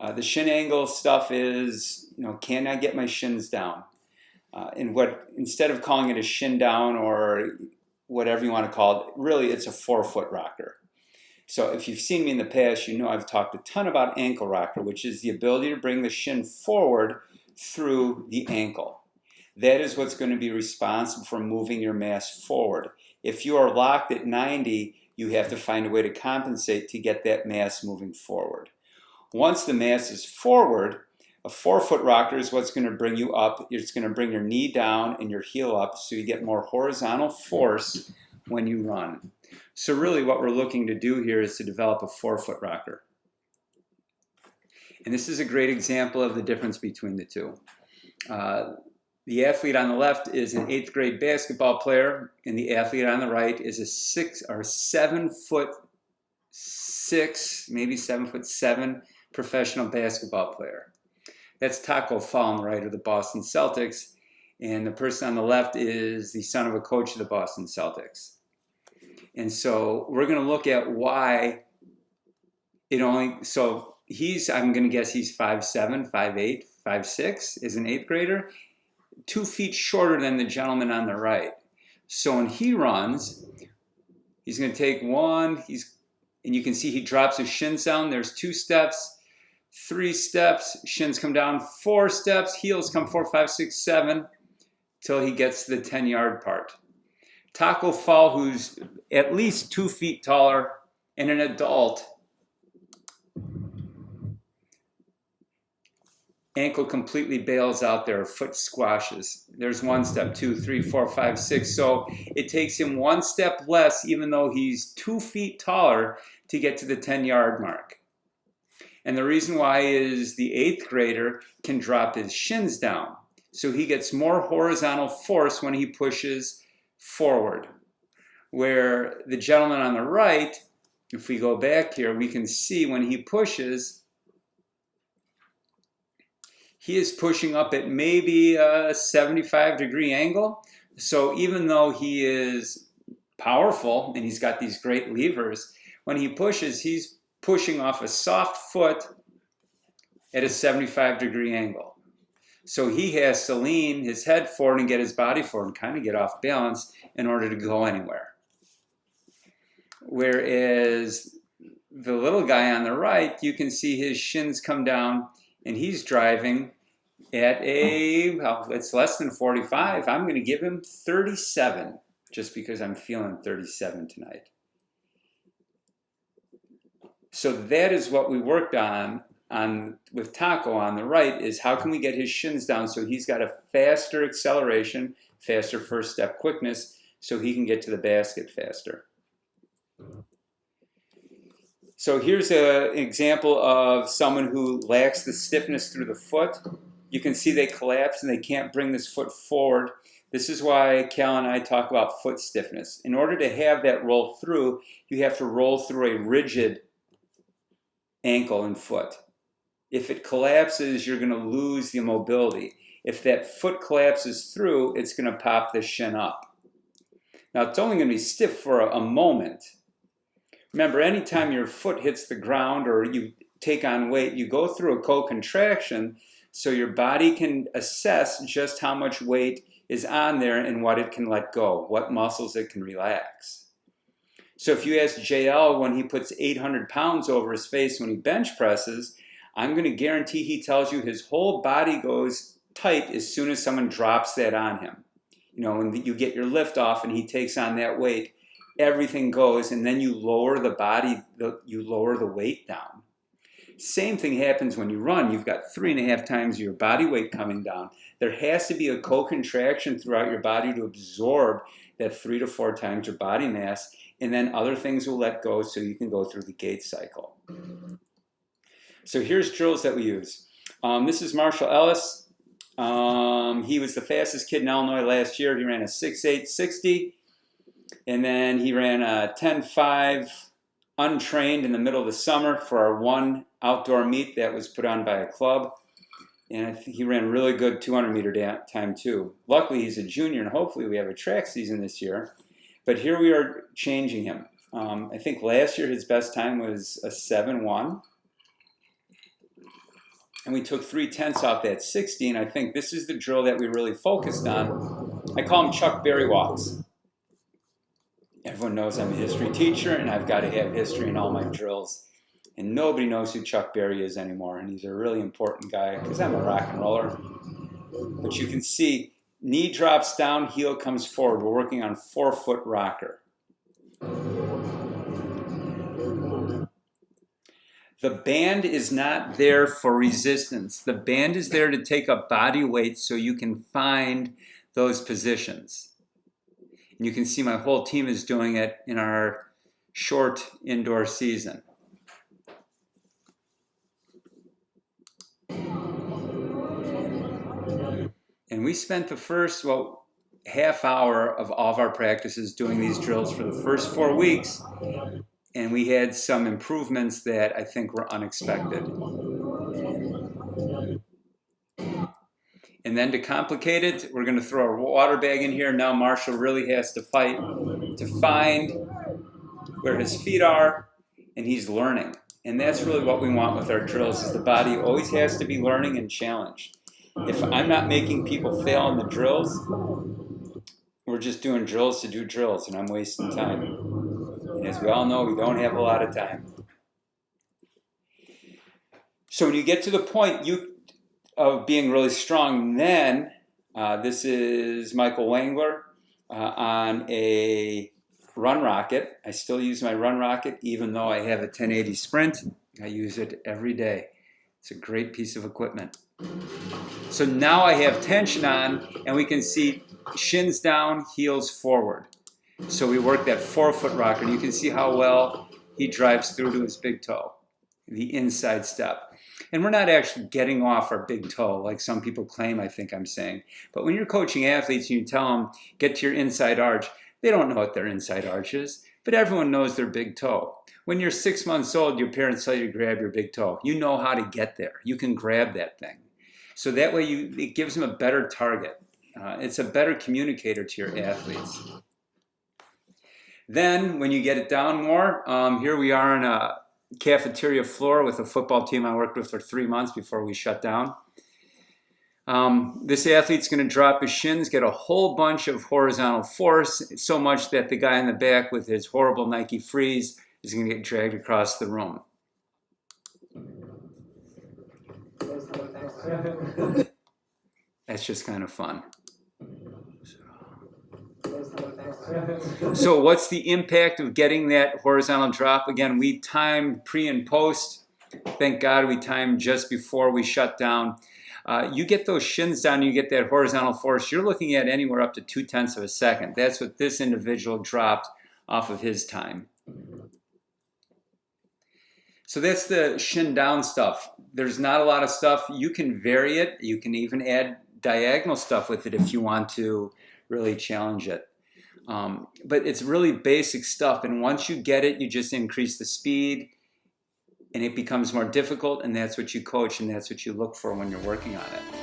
The shin angle stuff is, can I get my shins down? And instead of calling it a shin down or whatever you want to call it, really it's a forefoot rocker. So if you've seen me in the past, you know I've talked a ton about ankle rocker, which is the ability to bring the shin forward through the ankle. That is what's going to be responsible for moving your mass forward. If you are locked at 90, you have to find a way to compensate to get that mass moving forward. Once the mass is forward, a forefoot rocker is what's going to bring you up. It's going to bring your knee down and your heel up so you get more horizontal force when you run. So really what we're looking to do here is to develop a forefoot rocker. And this is a great example of the difference between the two. The athlete on the left is an 8th grade basketball player, and the athlete on the right is a 7'6", maybe 7'7" professional basketball player. That's Taco Fall on the right of the Boston Celtics, and the person on the left is the son of a coach of the Boston Celtics. And so we're going to look at why I'm going to guess he's 5'7", 5'8", 5'6", is an 8th grader, 2 feet shorter than the gentleman on the right. So when he runs, he's going to take one, and you can see he drops his shins down. There's 2 steps, 3 steps, shins come down, 4 steps, heels come 4, 5, 6, 7, till he gets to the 10-yard part. Taco Fall, who's at least 2 feet taller and an adult, ankle completely bails out there, foot squashes. There's 1 step, 2, 3, 4, 5, 6. So it takes him 1 step less, even though he's 2 feet taller, to get to the 10-yard mark. And the reason why is the 8th grader can drop his shins down. So he gets more horizontal force when he pushes forward. Where the gentleman on the right, if we go back here, we can see when he pushes, he is pushing up at maybe a 75-degree angle. So even though he is powerful and he's got these great levers, when he pushes, he's pushing off a soft foot at a 75-degree angle. So he has to lean his head forward and get his body forward and kind of get off balance in order to go anywhere. Whereas the little guy on the right, you can see his shins come down and he's driving at it's less than 45. I'm going to give him 37 just because I'm feeling 37 tonight. So that is what we worked on with Taco on the right, is how can we get his shins down so he's got a faster acceleration, faster first step quickness, so he can get to the basket faster. So here's an example of someone who lacks the stiffness through the foot. You can see they collapse and they can't bring this foot forward. This is why Cal and I talk about foot stiffness. In order to have that roll through, you have to roll through a rigid ankle and foot. If it collapses, you're going to lose the mobility. If that foot collapses through, it's going to pop the shin up. Now, it's only going to be stiff for a moment. Remember, anytime your foot hits the ground or you take on weight, you go through a co-contraction so your body can assess just how much weight is on there and what it can let go, what muscles it can relax. So if you ask JL when he puts 800 pounds over his face when he bench presses, I'm going to guarantee he tells you his whole body goes tight as soon as someone drops that on him. When you get your lift off and he takes on that weight, everything goes, and then you lower the body, you lower the weight down. Same thing happens when you run. You've got 3.5 times your body weight coming down. There has to be a co-contraction throughout your body to absorb that 3 to 4 times your body mass, and then other things will let go so you can go through the gait cycle. So here's drills that we use. This is Marshall Ellis. He was the fastest kid in Illinois last year. He ran a 6.8 60, and then he ran a 10.5 untrained in the middle of the summer for our one outdoor meet that was put on by a club. And I think he ran really good 200-meter time too. Luckily, he's a junior, and hopefully we have a track season this year. But here we are changing him. I think last year his best time was a 7.1. and we took 3/10 off that 60, and I think this is the drill that we really focused on. I call them Chuck Berry walks. Everyone knows I'm a history teacher, and I've got to have history in all my drills. And nobody knows who Chuck Berry is anymore, and he's a really important guy because I'm a rock and roller. But you can see, knee drops down, heel comes forward. We're working on 4-foot rocker. The band is not there for resistance. The band is there to take up body weight so you can find those positions. And you can see my whole team is doing it in our short indoor season. And we spent the first, half hour of all of our practices doing these drills for the first 4 weeks. And we had some improvements that I think were unexpected. And then to complicate it, we're going to throw a water bag in here. Now Marshall really has to fight to find where his feet are, and he's learning. And that's really what we want with our drills, is the body always has to be learning and challenged. If I'm not making people fail in the drills, we're just doing drills to do drills, and I'm wasting time. And as we all know, we don't have a lot of time. So when you get to the point of being really strong, then this is Michael Wangler on a run rocket. I still use my run rocket, even though I have a 1080 Sprint. I use it every day. It's a great piece of equipment. So now I have tension on, and we can see shins down, heels forward. So we work that 4-foot rocker, and you can see how well he drives through to his big toe, the inside step. And we're not actually getting off our big toe like some people claim I think I'm saying. But when you're coaching athletes and you tell them, get to your inside arch, they don't know what their inside arch is, but everyone knows their big toe. When you're 6 months old, your parents tell you to grab your big toe. You know how to get there. You can grab that thing. So that way it gives them a better target. It's a better communicator to your athletes. Then when you get it down more, here we are on a cafeteria floor with a football team I worked with for 3 months before we shut down. This athlete's going to drop his shins, get a whole bunch of horizontal force, so much that the guy in the back with his horrible Nike Freeze is going to get dragged across the room. That's just kind of fun. So what's the impact of getting that horizontal drop? Again, we timed pre and post. Thank God we timed just before we shut down. You get those shins down, you get that horizontal force, you're looking at anywhere up to 0.2 of a second. That's what this individual dropped off of his time. So that's the shin down stuff. There's not a lot of stuff. You can vary it. You can even add diagonal stuff with it if you want to really challenge it. But it's really basic stuff. And once you get it, you just increase the speed and it becomes more difficult. And that's what you coach and that's what you look for when you're working on it.